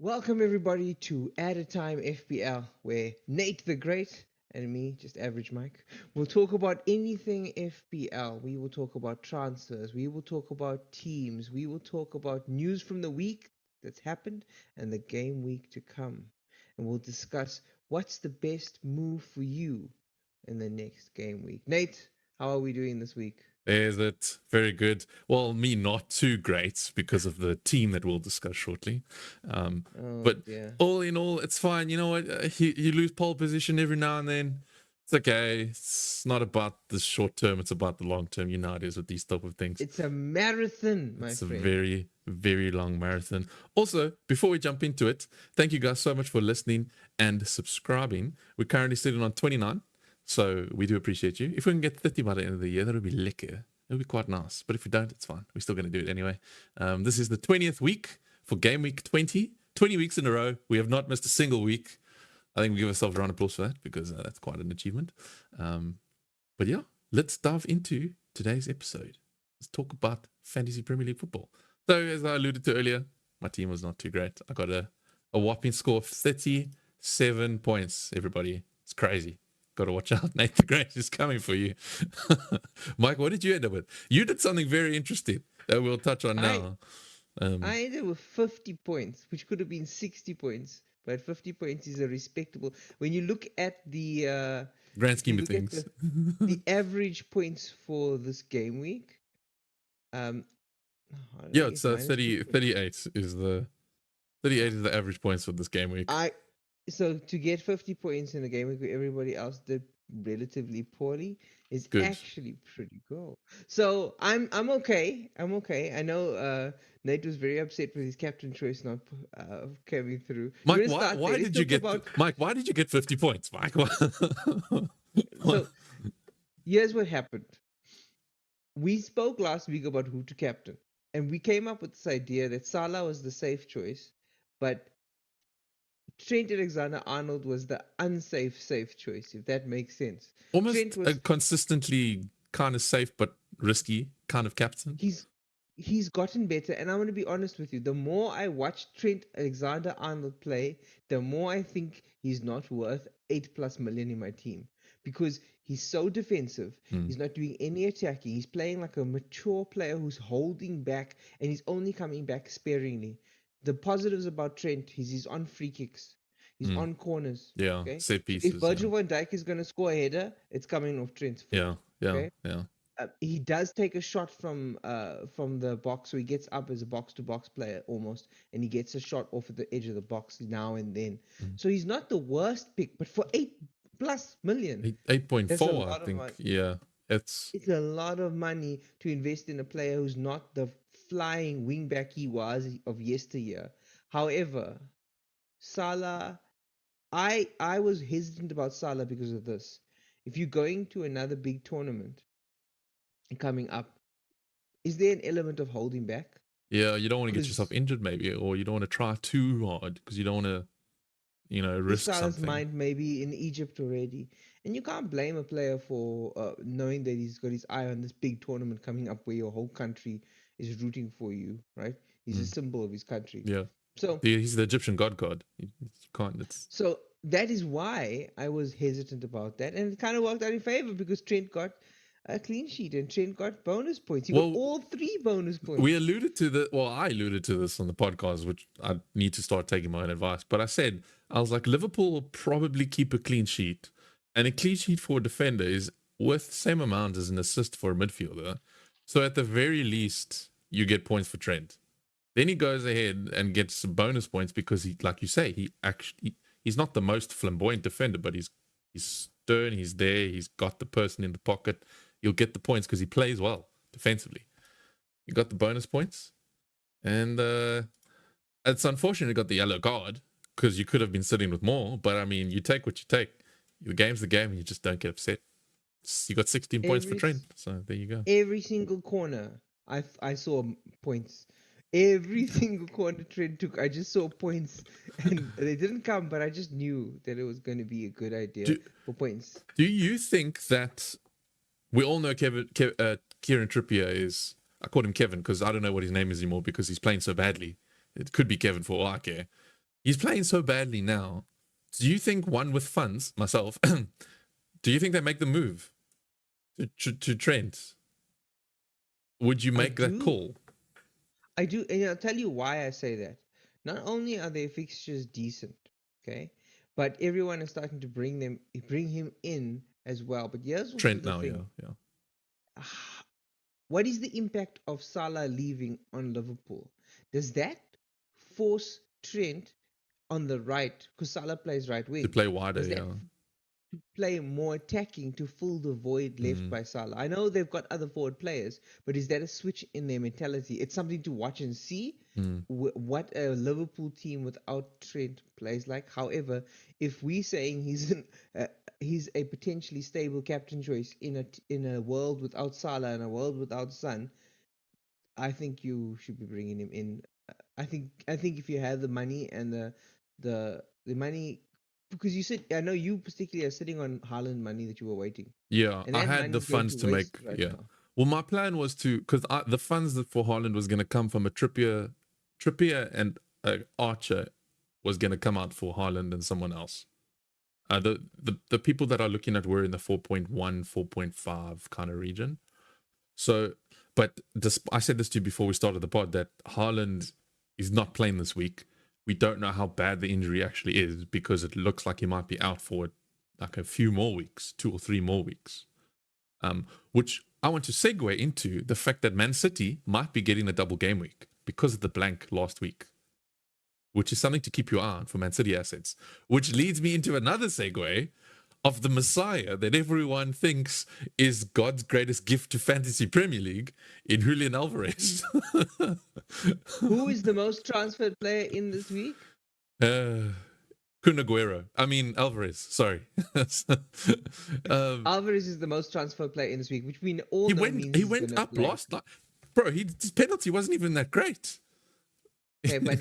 Welcome everybody to Time FPL, where Nate the Great and me, just average Mike, will talk about anything FPL. We will talk about transfers, we will talk about teams, we will talk about news from the week that's happened and the game week to come. And we'll discuss what's the best move for you in the next game week. Nate, how are we doing this week? Is it very good? Well, me not too great because of the team that we'll discuss shortly. Oh But dear. all in all, it's fine. You know what? You lose pole position every now and then. It's okay. It's not about the short term. It's about the long term. You know how it is with these type of things. It's a marathon, my It's a friend. very, very long marathon. Also, before we jump into it, thank you guys so much for listening and subscribing. We're currently sitting on 29. So we do appreciate you. If we can get 30 by the end of the year, that would be lekker. It would be quite nice. But if we don't, it's fine. We're still going to do it anyway. This is the 20th week for Gameweek 20. 20 weeks in a row. We have not missed a single week. I think we give ourselves a round of applause for that because that's quite an achievement. But yeah, let's dive into today's episode. Let's talk about Fantasy Premier League football. So as I alluded to earlier, my team was not too great. I got a whopping score of 37 points, everybody. It's crazy. Got to watch out. Nate the Great is coming for you. Mike, what did you end up with? You did something very interesting that we'll touch on now. I ended with 50 points, which could have been 60 points, but 50 points is a respectable. When you look at the grand scheme of things, the average points for this game week, yeah, it's 30, 38 is the 38 is the average points for this game week. So to get 50 points in a game week where everybody else did relatively poorly is Good. actually pretty cool. So I'm okay. I'm okay. I know Nate was very upset with his captain choice not coming through. Mike, why did you get Mike? Why did you get 50 points, Mike? So here's what happened. We spoke last week about who to captain, and we came up with this idea that Salah was the safe choice, but Trent Alexander-Arnold was the unsafe safe choice, if that makes sense. Almost a consistently kind of safe but risky kind of captain. He's gotten better, and I'm going to be honest with you. The more I watch Trent Alexander-Arnold play, the more I think he's not worth 8+ million in my team because he's so defensive. He's not doing any attacking. He's playing like a mature player who's holding back, and he's only coming back sparingly. The positives about Trent is he's on free kicks. He's on corners. Yeah, okay? set pieces. If Virgil van Dijk is going to score a header, it's coming off Trent's foot. Yeah. Okay? Yeah. He does take a shot from the box, so he gets up as a box-to-box player almost, and he gets a shot off at the edge of the box now and then. So he's not the worst pick, but for 8+ million, 8.4, I think. Yeah, it's a lot of money to invest in a player who's not the flying wingback he was of yesteryear. However, Salah, I was hesitant about Salah because of this. If you're going to another big tournament coming up, is there an element of holding back? Yeah, you don't want to get yourself injured, maybe, or you don't want to try too hard because you don't want to, risk Salah's something. mind maybe in Egypt already, and you can't blame a player for knowing that he's got his eye on this big tournament coming up where your whole country is rooting for you, right? He's a symbol of his country. Yeah. So he's the Egyptian god. You can't. So that is why I was hesitant about that, and it kind of worked out in favor because Trent got a clean sheet and Trent got bonus points. He got all 3 bonus points. I alluded to this on the podcast, which I need to start taking my own advice. But I was like, Liverpool will probably keep a clean sheet, and a clean sheet for a defender is worth the same amount as an assist for a midfielder. So at the very least, you get points for Trent. Then he goes ahead and gets some bonus points because he, like you say, he's not the most flamboyant defender, but he's stern, he's there, he's got the person in the pocket. You'll get the points because he plays well defensively. You got the bonus points, and it's unfortunate you got the yellow card because you could have been sitting with more. But I mean, you take what you take. The game's the game, and you just don't get upset. You got 16 points for Trent, so there you go. Every single corner, I saw points. Every single corner Trent took, I just saw points, and they didn't come, but I just knew that it was going to be a good idea for points. Do you think that we all know Kieran Trippier is? I called him Kevin because I don't know what his name is anymore because he's playing so badly. It could be Kevin for all I care. He's playing so badly now. Do you think one with funds, myself, do you think they make the move to Trent? Would you I make that do, call? I do, and I'll tell you why I say that. Not only are their fixtures decent, okay, but everyone is starting to bring him in as well. But here's also Trent the now, yeah, thing: yeah. what is the impact of Salah leaving on Liverpool? Does that force Trent on the right, because Salah plays right To wing? play wider, Does that yeah. play more attacking to fill the void left Mm, by Salah? I know they've got other forward players, but is that a switch in their mentality? It's something to watch and see mm. what a Liverpool team without Trent plays like. However, if we're saying he's a potentially stable captain choice in a world without Salah and a world without Son, I think you should be bringing him in. I think if you have the money and the money, because you said, I know you particularly are sitting on Haaland money that you were waiting, Yeah, and I that had money the is going funds to to make. waste right Yeah. now. Well, my plan was to because the funds that for Haaland was going to come from a Trippier and Archer was going to come out for Haaland and someone else. The people that are looking at were in the 4.1, 4.5 kind of region. So, but I said this to you before we started the pod that Haaland is not playing this week. We don't know how bad the injury actually is because it looks like he might be out for like a few more weeks, 2 or 3 more weeks. Which I want to segue into the fact that Man City might be getting a double game week because of the blank last week, which is something to keep your eye on for Man City assets. Which leads me into another segue of the Messiah that everyone thinks is God's greatest gift to Fantasy Premier League in Julian Alvarez. Who is the most transferred player in this week? Kun Aguero. I mean Alvarez. Sorry. um, Alvarez is the most transferred player in this week, which we all he know went means he he's went gonna up blank. last night, bro. His penalty wasn't even that great. Okay, but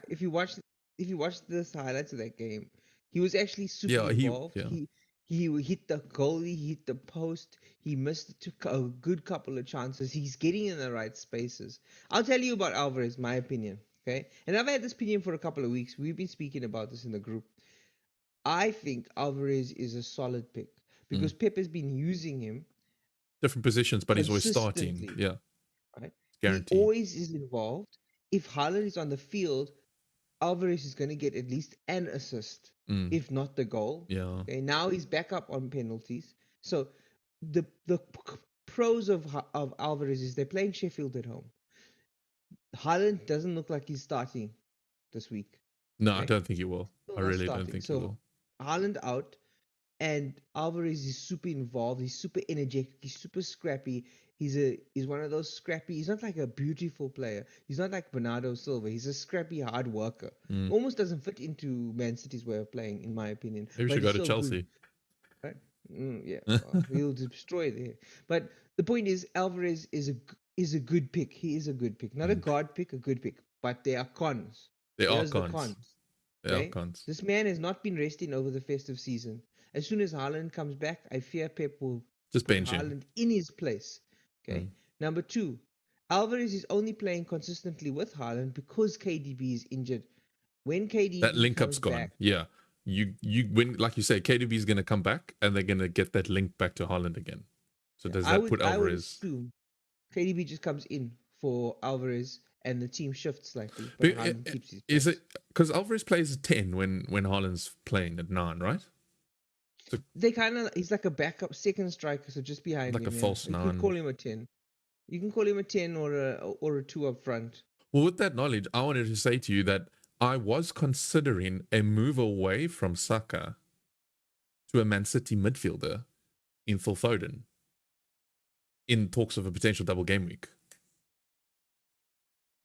if you watch the highlights of that game, he was actually super Yeah, involved. yeah. He hit the goalie, he hit the post, he took a good couple of chances. He's getting in the right spaces. I'll tell you about Alvarez, my opinion. Okay, and I've had this opinion for a couple of weeks. We've been speaking about this in the group. I think Alvarez is a solid pick Mm. because Pep has been using him Different positions, but he's always starting. consistently. Yeah, Right, he guaranteed. always is involved. If Haaland is on the field, Alvarez is going to get at least an assist, Mm. if not the goal. Yeah. Okay, now he's back up on penalties. So the pros of Alvarez is they're playing Sheffield at home. Haaland doesn't look like he's starting this week. No, I Okay, don't think he will. still I not really don't starting. think he So will. Haaland out, and Alvarez is super involved. He's super energetic. He's super scrappy. He's one of those scrappy. He's not like a beautiful player. He's not like Bernardo Silva. He's a scrappy hard worker. Mm. Almost doesn't fit into Man City's way of playing, in my opinion. Maybe we But should go he's to so good, Chelsea. right? Yeah, well, he'll destroy there. But the point is, Alvarez is a good pick. He is a good pick, not a Mm. god pick, a good pick. But there are cons. They are Here's the cons. cons. They are Okay, cons. this man has not been resting over the festive season. As soon as Haaland comes back, I fear Pep will Just put bench him. Haaland in his place. Okay. Mm. Number two, Alvarez is only playing consistently with Haaland because KDB is injured. When That KDB link comes up's gone. back, Yeah. You when like you say, KDB is gonna come back and they're gonna get that link back to Holland again. So does that put I would Alvarez? assume KDB just comes in for Alvarez and the team shifts slightly, but But Haaland keeps his is place. it because Alvarez plays 10 when Holland's playing at 9, right? So They kind of he's like a backup second striker, so just behind like a him. Yeah, false you could 9. call him a 10. You can call him a 10 or a 2 up front. Well, with that knowledge, I wanted to say to you that I was considering a move away from Saka to a Man City midfielder in Phil Foden in talks of a potential double game week.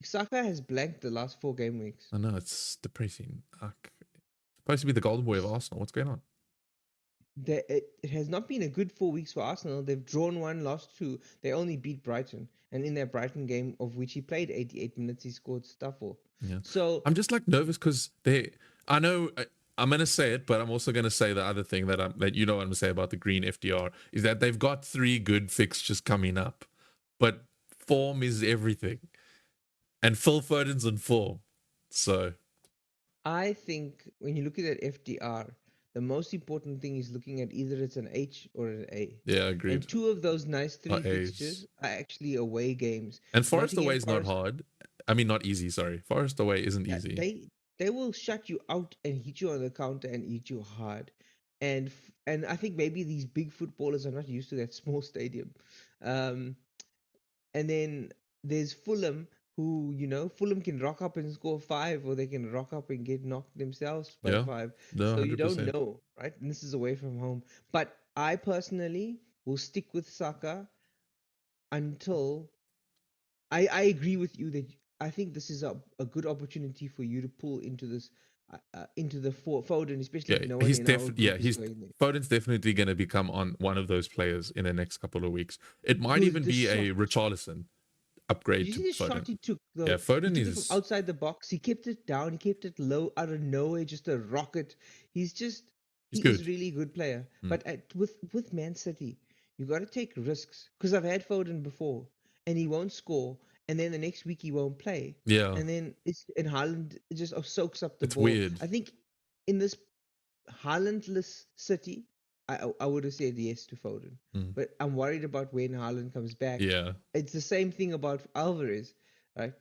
Saka has blanked the last 4 game weeks. I know it's depressing. Supposed to be the golden boy of Arsenal. What's going on? It has not been a good 4 weeks for Arsenal. They've drawn 1, lost 2. They only beat Brighton, and in that Brighton game, of which he played 88 minutes, he scored stuff for. Yeah, So I'm just like nervous because they. I know I'm gonna say it, but I'm also gonna say the other thing that you know what I'm gonna say about the Green FDR is that they've got 3 good fixtures coming up, but form is everything, and Phil Foden's in form, so I think when you're looking at FDR, the most important thing is looking at either it's an H or an A. Yeah, And agreed. two of those nice three A's. fixtures are actually away games. And Forest away Nottingham is not Forest, hard. I mean, not easy. Sorry, Forest away isn't yeah, easy. they will shut you out and hit you on the counter and eat you hard. And I think maybe these big footballers are not used to that small stadium. Um, and then there's Fulham, who, Fulham can rock up and score five, or they can rock up and get knocked themselves by Yeah, five. no, So you don't 100%. know, right? And this is away from home. But I personally will stick with Saka until I agree with you that I think this is a good opportunity for you to pull into this into the Foden, especially Yeah, if no one he's in our yeah, group is he's going there. Foden's definitely going to become on one of those players in the next couple of weeks. It might Dude, even the be shot. a Richarlison Did upgrade you to see the Foden. shot he took Yeah, though? He Foden took it from is outside the box. He kept it down. He kept it low out of nowhere, just a rocket. He's just he's he is good. really a good player. Mm. But with Man City, you got to take risks because I've had Foden before, and he won't score, and then the next week he won't play, Yeah, and then Haaland just soaks up the it's ball. weird. I think in this Haalandless City, I would have said yes to Foden. Mm. But I'm worried about when Haaland comes back. Yeah, It's the same thing about Alvarez, right?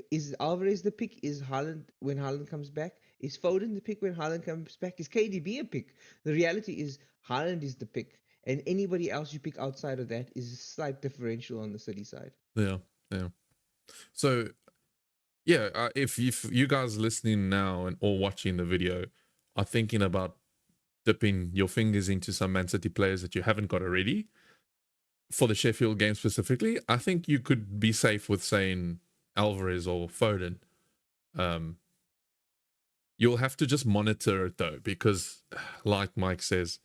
Is Alvarez the pick? Is Haaland when Haaland comes back? Is Foden the pick when Haaland comes back? Is KDB a pick? The reality is Haaland is the pick, and anybody else you pick outside of that is a slight differential on the City side. yeah, yeah. So yeah, if you guys listening now and or watching the video are thinking about dipping your fingers into some Man City players that you haven't got already for the Sheffield game specifically, I think you could be safe with saying Alvarez or Foden. Um, you'll have to just monitor it though, because like Mike says,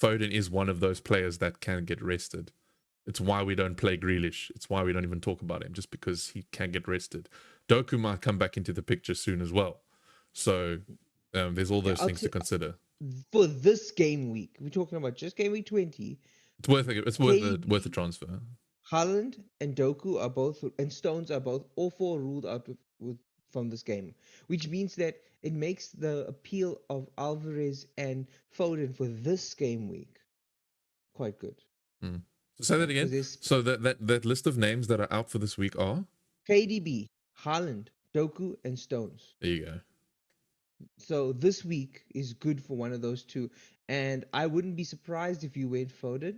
Foden is one of those players that can get rested. It's why we don't play Grealish. It's why we don't even talk about him, just because he can get rested. Doku might come back into the picture soon as well. So there's all Yeah, those things to consider. for this game week, we're talking about just game week 20. It's worth it. It's worth a KDB, transfer. Haaland and Doku are both, and Stones are both, all four ruled out from this game, which means that it makes the appeal of Alvarez and Foden for this game week quite good. Hmm. So say that Because again. there's So that list of names that are out for this week are. KDB, Haaland, Doku, and Stones. There you go. So this week is good for one of those two. And I wouldn't be surprised if you went Foden,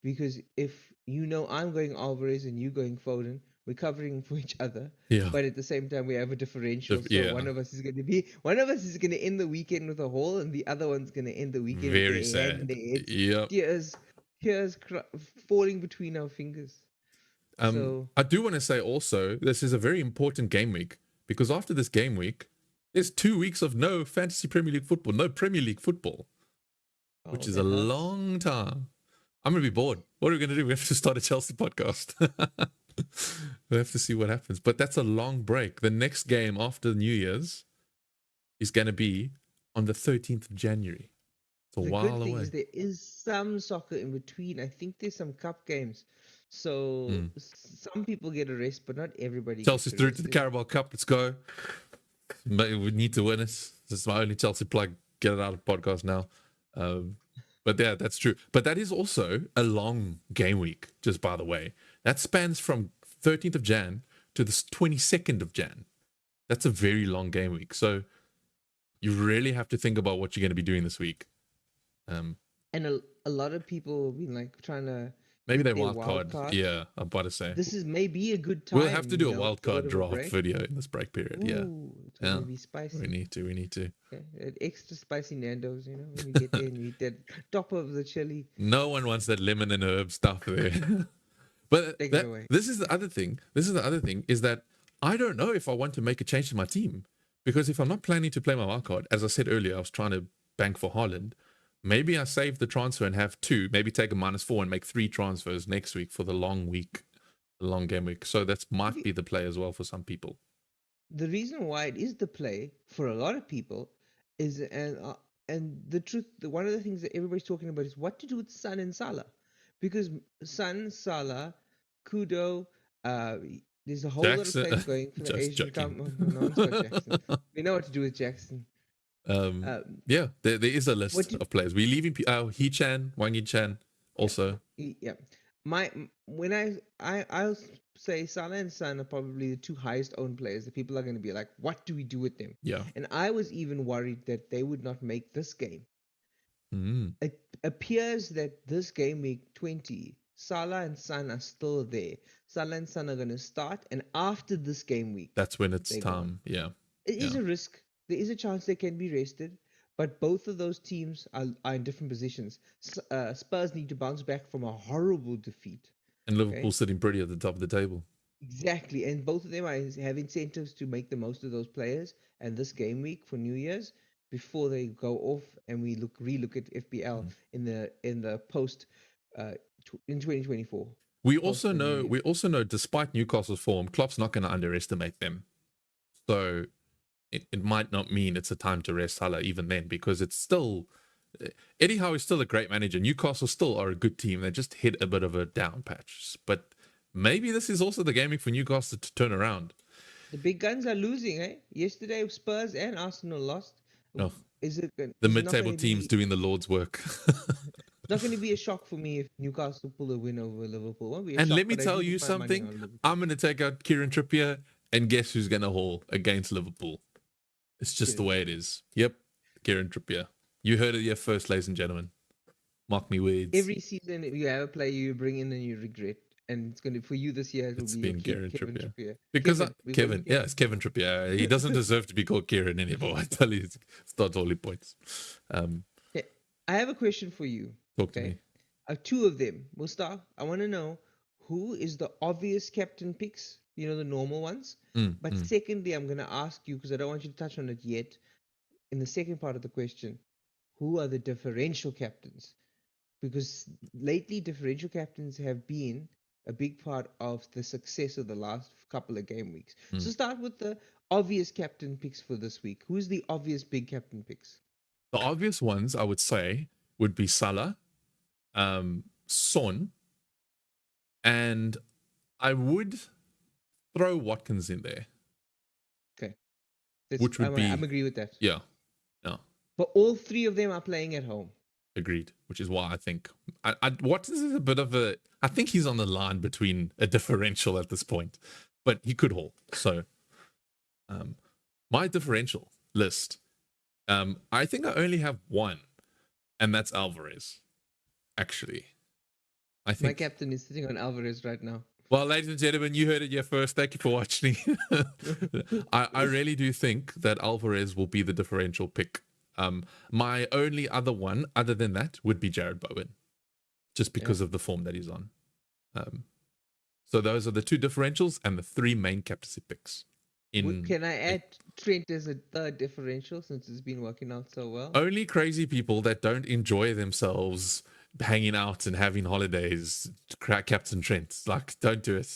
because if I'm going Alvarez and you going Foden, we're covering for each other. Yeah. But at the same time, we have a differential. So Yeah. one of us is going to end the weekend with a haul, and the other one's going to end the weekend with Very their hand in sad. their heads. Yep. Tears falling between our fingers. So I do want to say also, this is a very important game week, because after this game week, there's 2 weeks of no fantasy Premier League football, no Premier League football, which is a that hurts. long time. I'm going to be bored. What are we going to do? We have to start a Chelsea podcast. We have to see what happens. But that's a long break. The next game after New Year's is going to be on the 13th of January. It's a The while good thing away. is there is some soccer in between. I think there's some cup games. So some people get a rest, but not everybody Chelsea's gets a through rest. to the Carabao Cup. Let's go. We need to win it. This is my only Chelsea plug. Get it out of the podcast now. But yeah, that's true. But that is also a long game week, just by the way. That spans from 13th of Jan to the 22nd of Jan. That's a very long game week. So you really have to think about what you're going to be doing this week. And a lot of people have been like trying to Maybe get they their wild card. Yeah, I'm about to say. This is maybe a good time. We'll have to do a wild for card bit of a draft break. video in this break period. Ooh, it's Yeah. gonna be spicy. We need to. Okay. Extra spicy Nando's, when you get there and you eat that top of the chili. No one wants that lemon and herb stuff there. But Take it away. this is the other thing. Is that I don't know if I want to make a change to my team, because if I'm not planning to play my wild card, as I said earlier, I was trying to bank for Haaland. Maybe I save the transfer and have two. Maybe take a -4 and make 3 transfers next week for the long game week. So that might be the play as well for some people. The reason why it is the play for a lot of people is, and the truth, one of the things that everybody's talking about is what to do with Son and Salah, because Son, Salah, Kudo, there's a whole Jackson. lot of players going for the Just Asian Cup. joking. No one's got Jackson. We know what to do with Jackson. Yeah, there is a What list do, of players. We're leaving He-Chan, Wang Yi-Chan yeah, also. yeah. When I'll say Salah and Son are probably the two highest owned players. The people are going to be like, what do we do with them? Yeah. And I was even worried that they would not make this game. Mm. It appears that this game week 20, Salah and Son are still there. Salah and Son are going to start, and after this game week, That's when it's they're gone. time. Yeah. It is Yeah. a risk. There is a chance they can be rested, but both of those teams are in different positions. Spurs need to bounce back from a horrible defeat. And Okay, Liverpool sitting pretty at the top of the table. exactly, and both of them have incentives to make the most of those players. And this game week for New Year's, before they go off, and we relook at FPL in the post in 2024. We Post also the New know, Year. despite Newcastle's form, Klopp's not going to underestimate them. So it might not mean it's a time to rest Salah even then, because it's still Eddie Howe is still a great manager. Newcastle still are a good team. They just hit a bit of a down patch. But maybe this is also the gaming for Newcastle to turn around. The big guns are losing, eh? Yesterday, Spurs and Arsenal lost. Oh, Is it the is it not mid-table going to teams be doing the Lord's work. not going to be a shock for me if Newcastle pull a win over Liverpool? Won't be a And shock, let me but I tell do you put my money something. on Liverpool. I'm going to take out Kieran Trippier, and guess who's going to haul against Liverpool? It's just the way it is. Yep, Kieran Trippier. You heard it here first, ladies and gentlemen. Mark me words. Every season you have a player you bring in and you regret, and it's going to for you this year. It will It's be been Kieran Kevin Trippier. Trippier. Because Kevin. it's Kevin Trippier. He doesn't deserve to be called Kieran anymore. I tell you, it's not all he points. Yeah. I have a question for you. Talk to me. Two of them. We'll start. I want to know who is the obvious captain picks. You know, the normal ones. But secondly, I'm going to ask you, because I don't want you to touch on it yet, in the second part of the question, who are the differential captains? Because lately, differential captains have been a big part of the success of the last couple of game weeks. So start with the obvious captain picks for this week. Who's the obvious big captain picks? The obvious ones, I would say, would be Salah, Son, and I would throw Watkins in there. Okay. Which would be... I'm agree with that. Yeah. But all three of them are playing at home. Agreed. Which is why I think Watkins is a bit of a... I think he's on the line between a differential at this point, but he could haul. So my differential list, I think I only have one, and that's Alvarez. Actually, I think my captain is sitting on Alvarez right now. Well, ladies and gentlemen, you heard it here first. Thank you for watching. I really do think that Alvarez will be the differential pick. My only other one, other than that, would be Jarrod Bowen, just because of the form that he's on. So those are the two differentials and the three main captaincy picks. Can I add Trent as a third differential since it's been working out so well? Only crazy people that don't enjoy themselves hanging out and having holidays crack Captain Trent. Like, don't do it.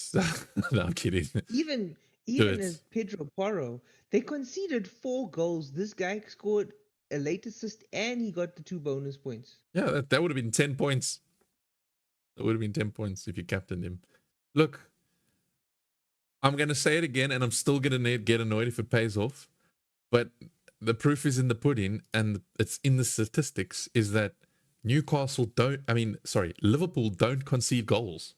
No, I'm kidding. Even as Pedro Porro, they conceded 4 goals. This guy scored a late assist and he got the 2 bonus points. Yeah, that would have been 10 points. That would have been 10 points if you captained him. Look, I'm going to say it again, and I'm still going to get annoyed if it pays off. But the proof is in the pudding, and it's in the statistics, is that Liverpool don't concede goals.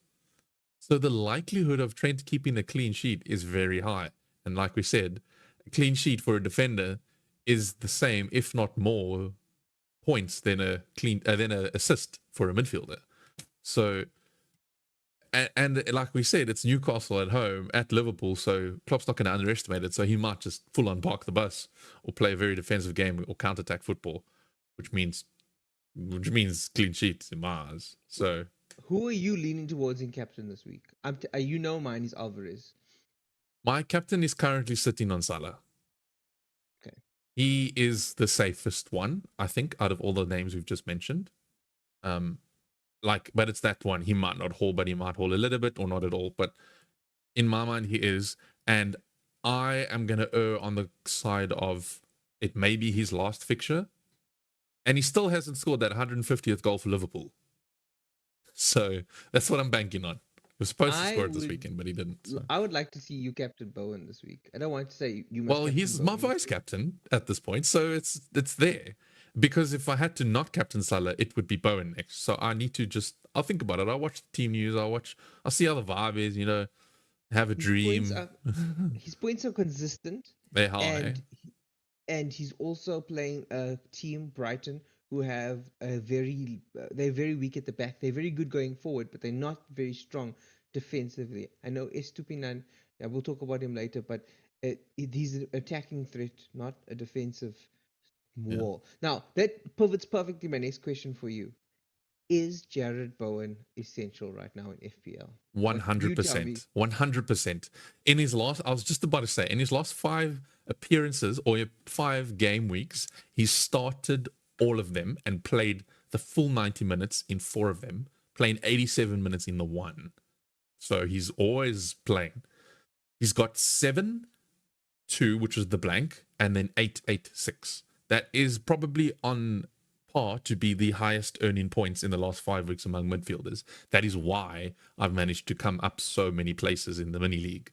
So the likelihood of Trent keeping a clean sheet is very high. And like we said, a clean sheet for a defender is the same, if not more, points than a assist for a midfielder. So, and like we said, it's Newcastle at home at Liverpool, so Klopp's not going to underestimate it. So he might just full on park the bus or play a very defensive game or counter-attack football, which means clean sheets in my eyes. So, who are you leaning towards in captain this week? Mine is Alvarez. My captain is currently sitting on Salah. Okay. He is the safest one, I think, out of all the names we've just mentioned. But it's that one. He might not haul, but he might haul a little bit or not at all. But in my mind, he is. And I am going to err on the side of it may be his last fixture. And he still hasn't scored that 150th goal for Liverpool. So that's what I'm banking on. was supposed to I score it this would weekend, but he didn't. So. I would like to see you captain Bowen this week. I don't want to say you must Well, captain he's my Bowen. vice captain at this point, so it's there. Because if I had to not captain Salah, it would be Bowen next. So I need to I'll think about it. I'll watch the team news. I'll see how the vibe is. Have a dream. His points are consistent, They're high. and he's also playing a team, Brighton, who have they're very weak at the back. They're very good going forward, but they're not very strong defensively. I know Estupinan, we'll talk about him later, but he's an attacking threat, not a defensive wall. Now, that pivots perfectly my next question for you. Is Jarrod Bowen essential right now in FPL? 100%. 100%. In his last, I was just about to say, in his last 5 appearances or 5 game weeks, he started all of them and played the full 90 minutes in 4 of them, playing 87 minutes in the 1. So he's always playing. He's got 7-2, which was the blank, and then 8-8-6. That is probably on par to be the highest earning points in the last 5 weeks among midfielders. That is why I've managed to come up so many places in the mini league.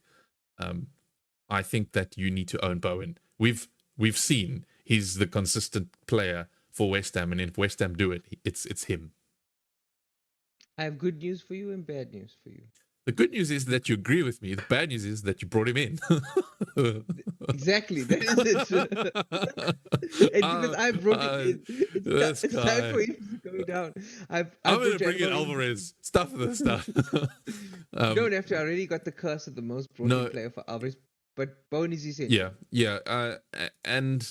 I think that you need to own Bowen. We've seen he's the consistent player for West Ham, and if West Ham do it, it's him. I have good news for you and bad news for you. The good news is that you agree with me. The bad news is that you brought him in. Exactly, that is it. And because I brought him in, it's time for him to go down. I'm going to bring in Alvarez. Stuff this stuff. You don't have to. I already got the curse of the most brought in player for Alvarez, but Bowen is essential. Yeah. And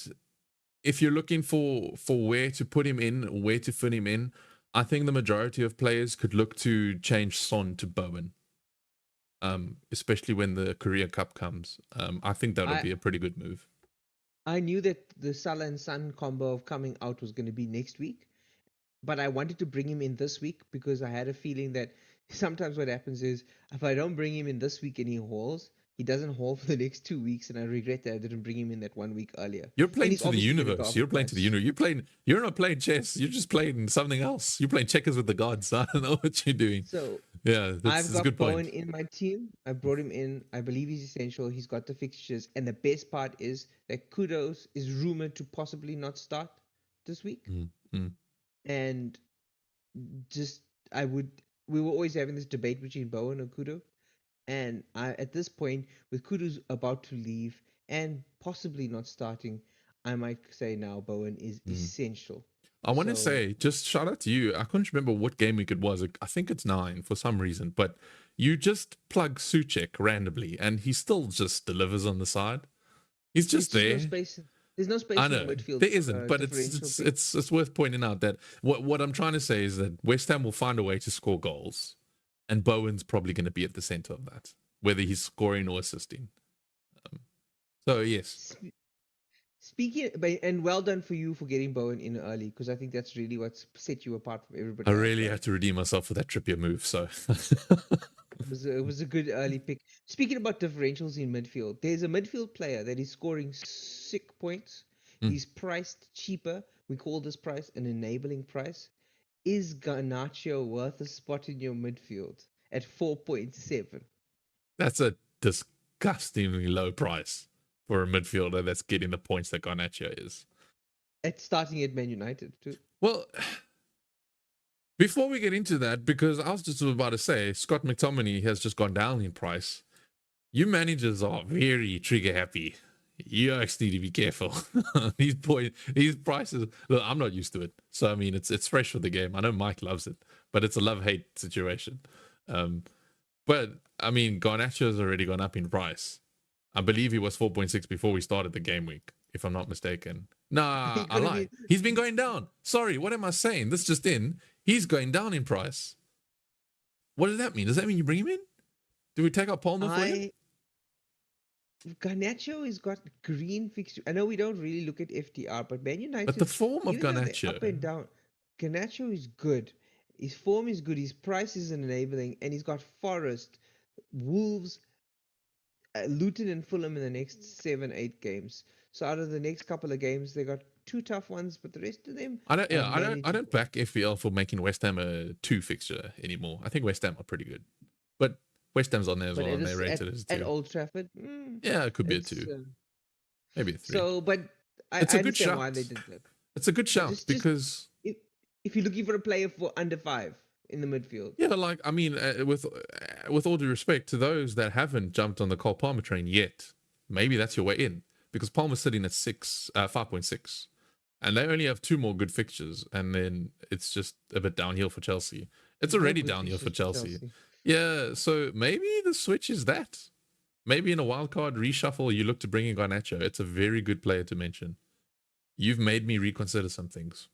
if you're looking for where to put him in, where to fit him in, I think the majority of players could look to change Son to Bowen. Especially when the Korea Cup comes. I think that would be a pretty good move. I knew that the Salah and Son combo of coming out was going to be next week, but I wanted to bring him in this week because I had a feeling that sometimes what happens is if I don't bring him in this week and he hauls, he doesn't haul for the next 2 weeks, and I regret that I didn't bring him in that 1 week earlier. You're playing to the universe. You're playing to the universe. You're not playing chess. You're just playing something else. You're playing checkers with the gods. I don't know what you're doing. So yeah, that's a good point. Bowen in my team. I brought him in. I believe he's essential. He's got the fixtures, and the best part is that Kudos is rumored to possibly not start this week. And we were always having this debate between Bowen and Kudo. And at this point, with Kudos about to leave and possibly not starting, I might say now Bowen is essential. I want to say, just shout out to you. I couldn't remember what game week it was. I think it's 9 for some reason. But you just plug Souček randomly, and he still just delivers on the side. He's just there. There's no space in the midfield. There isn't, but it's worth pointing out that what I'm trying to say is that West Ham will find a way to score goals. And Bowen's probably going to be at the center of that, whether he's scoring or assisting. So, yes. Speaking, and well done for you for getting Bowen in early, because I think that's really what's set you apart from everybody else. I really had to redeem myself for that Trippier move, so... It was a good early pick. Speaking about differentials in midfield, there's a midfield player that is scoring sick points. He's priced cheaper. We call this price an enabling price. Is Garnacho worth a spot in your midfield at 4.7? That's a disgustingly low price for a midfielder that's getting the points that Garnacho is. It's starting at Man United too. Well, before we get into that, because I was just about to say, Scott McTominay has just gone down in price. You managers are very trigger happy. You actually need to be careful. These prices, look, I'm not used to it. So, I mean, it's fresh for the game. I know Mike loves it, but it's a love-hate situation. But, I mean, Garnacho has already gone up in price. I believe he was 4.6 before we started the game week, if I'm not mistaken. Nah, I lied. He's been going down. Sorry, what am I saying? This just in. He's going down in price. What does that mean? Does that mean you bring him in? Do we take out Palmer for him? Garnacho has got green fixture. I know we don't really look at FTR, but Man United... But the form of Garnacho... Up and down. Garnacho is good. His form is good. His price is enabling. And he's got Forest, Wolves, Luton and Fulham in the next 7-8 games. So out of the next couple of games, they got 2 tough ones, but the rest of them... I don't back FPL for making West Ham a 2 fixture anymore. I think West Ham are pretty good. But West Ham's on there as but well, and they rated it as at 2. Old Trafford, Yeah, it could be a it's 2, maybe a 3. so. But It's I a good understand why shout. they did that. It's a good But shout just because if you're looking for a player for under 5 in the midfield, yeah, like I mean, with all due respect to those that haven't jumped on the Cole Palmer train yet, maybe that's your way in because Palmer's sitting at 5.6, and they only have 2 more good fixtures, and then it's just a bit downhill for Chelsea. It's there's no already good downhill for fixtures for Chelsea. Chelsea. Yeah, so maybe the switch is that. Maybe in a wildcard reshuffle, you look to bring in Garnacho. It's a very good player to mention. You've made me reconsider some things.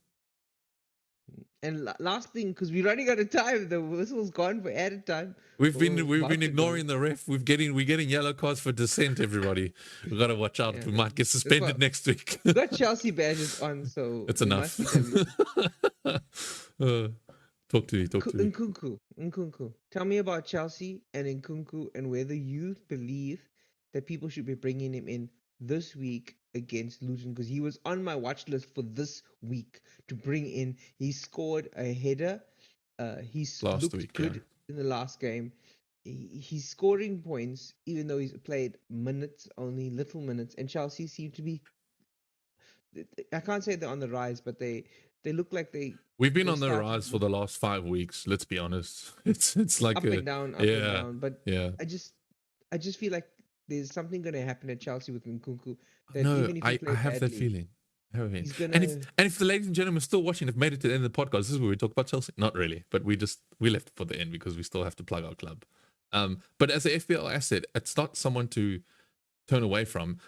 And last thing, because we're running out of time, the whistle's gone for added time. We've We're been about to ignoring go. the ref. We're getting yellow cards for dissent. Everybody, we gotta watch out. Yeah, We might get that's suspended what next week. we got Chelsea badges on, so It's we enough. must be telling. Talk to me. Talk to me. Nkunku. Tell me about Chelsea and Nkunku and whether you believe that people should be bringing him in this week against Luton, because he was on my watch list for this week to bring in. He scored a header. He's Last looked week, yeah. good in the last game. He's scoring points even though he's played minutes, only little minutes, and Chelsea seem to be. I can't say they're on the rise, but they look like We've been they on the started rise for the last 5 weeks. Let's be honest. It's like up and down, up and down. But yeah. I just feel like there's something going to happen at Chelsea with Nkunku that No, even if he I plays have that badly, feeling. he's gonna. And if the ladies and gentlemen are still watching, have made it to the end of the podcast, this is where we talk about Chelsea. Not really, but we left it for the end because we still have to plug our club. But as an FPL asset, it's not someone to turn away from.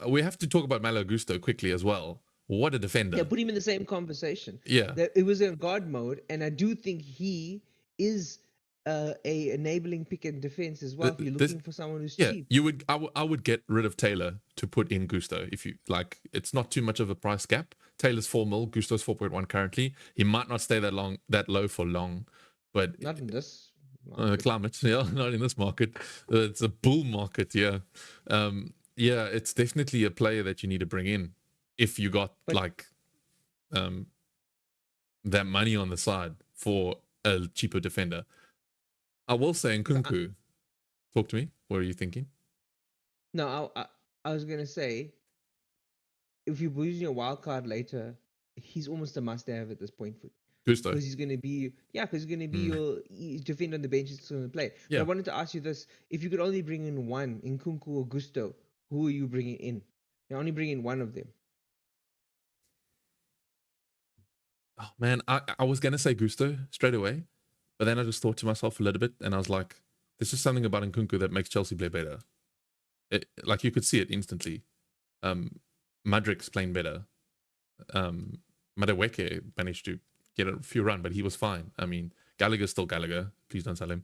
We have to talk about Malo Gusto quickly as well. What a defender! Yeah, put him in the same conversation. Yeah, That it was in guard mode, and I do think he is a enabling pick and defense as well. If you're this looking for someone who's yeah, cheap, I would get rid of Taylor to put in Gusto if you like. It's not too much of a price gap. Taylor's 4 mil, Gusto's 4.1 currently. He might not stay that low for long, but not in this climate, yeah, not in this market. It's a bull market, yeah. Yeah, it's definitely a player that you need to bring in if you got like that money on the side for a cheaper defender. I will say Nkunku. Talk to me. What are you thinking? No, I was gonna say, if you're using a wild card later, he's almost a must-have at this point Gusto. because he's gonna be your defender on the bench. He's going to play. Yeah. But I wanted to ask you this: if you could only bring in one, Nkunku or Gusto, who are you bringing in? You're only bringing one of them. Oh man, I was gonna say Gusto straight away, but then I just thought to myself a little bit, and I was like, "There's just something about Nkunku that makes Chelsea play better." Like you could see it instantly. Madrik's playing better. Madueke managed to get a few run, but he was fine. I mean, Gallagher's still Gallagher. Please don't sell him.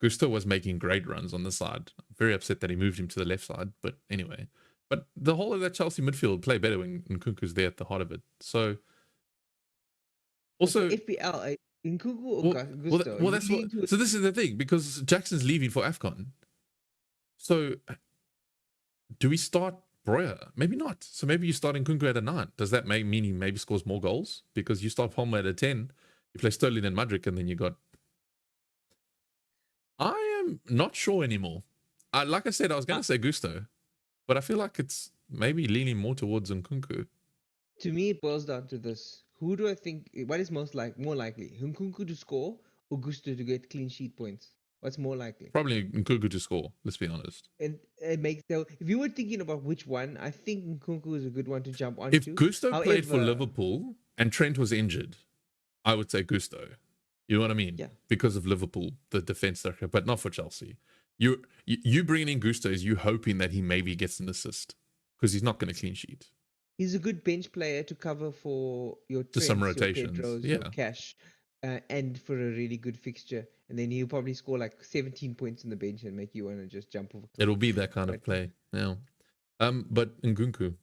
Gusto was making great runs on the side. I'm very upset that he moved him to the left side, but anyway. But the whole of that Chelsea midfield play better when Nkunku's there at the heart of it. So, also FPL, Nkunku or Gusto? well, that's what. So this is the thing because Jackson's leaving for AFCON. So, do we start Breuer? Maybe not. So maybe you start Nkunku at a 9. Does that mean he maybe scores more goals? Because you start Palmer at a 10, you play Sterling and Madrid, and then you got. I am not sure anymore. Like I said, I was going to say Gusto, but I feel like it's maybe leaning more towards Nkunku. To me, it boils down to this: who do I think? What is more likely, Nkunku to score or Gusto to get clean sheet points? What's more likely? Probably Nkunku to score. Let's be honest. And it makes if you were thinking about which one, I think Nkunku is a good one to jump onto. If Gusto played for Liverpool and Trent was injured, I would say Gusto. You know what I mean? Yeah. Because of Liverpool, the defense there, but not for Chelsea. You bringing in Gusto is you hoping that he maybe gets an assist because he's not going to clean sheet. He's a good bench player to cover for your Trents, some rotations, your Pedros, your Cash, and for a really good fixture. And then he'll probably score like 17 points in the bench and make you want to just jump over. It'll be that kind of play. Yeah. But Nkunku.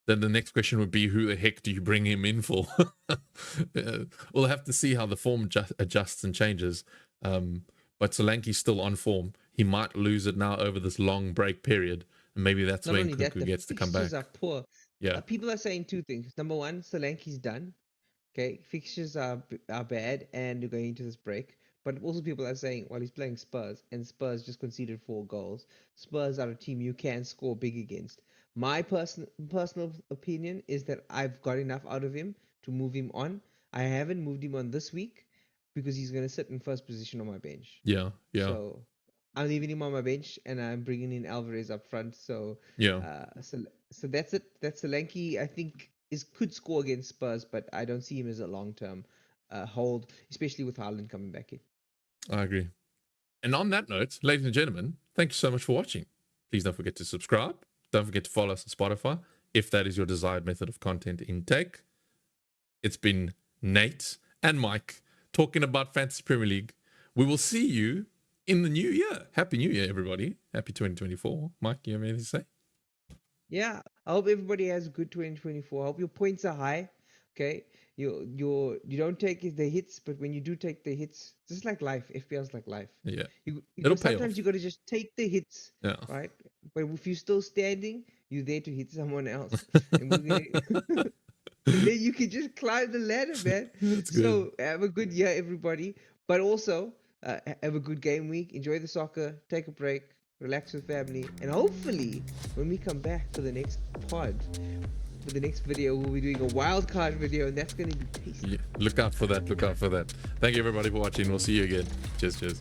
Then the next question would be, who the heck do you bring him in for? We'll have to see how the form adjusts and changes. But Solanke's still on form. He might lose it now over this long break period. And maybe that's when Nkunku gets to come back. Fixtures are poor. Yeah. People are saying two things. Number one, Solanke's done. Okay, fixtures are bad and you're going into this break. But also people are saying, well, he's playing Spurs, and Spurs just conceded 4 goals. Spurs are a team you can score big against. My personal opinion is that I've got enough out of him to move him on. I haven't moved him on this week because he's going to sit in first position on my bench. Yeah. So I'm leaving him on my bench, and I'm bringing in Alvarez up front. So so that's it. That's Solanke. I think could score against Spurs, but I don't see him as a long-term hold, especially with Haaland coming back in. I agree. And on that note, ladies and gentlemen, thank you so much for watching. Please don't forget to subscribe. Don't forget to follow us on Spotify if that is your desired method of content intake. It's been Nate and Mike talking about Fantasy Premier League. We will see you in the new year. Happy New Year, everybody. Happy 2024. Mike, you have anything to say? Yeah, I hope everybody has a good 2024. I hope your points are high. Okay, you don't take the hits, but when you do take the hits, just like life, FPL's like life. Yeah, it'll pay off. You got to just take the hits, yeah, right? But if you're still standing, you're there to hit someone else, and then you can just climb the ladder, man. So have a good year, everybody. But also have a good game week. Enjoy the soccer. Take a break. Relax with family. And hopefully, when we come back for the next pod, for the next video, we'll be doing a wild card video, and that's going to be tasty. Yeah, look out for that. Look out for that. Thank you, everybody, for watching. We'll see you again. Cheers.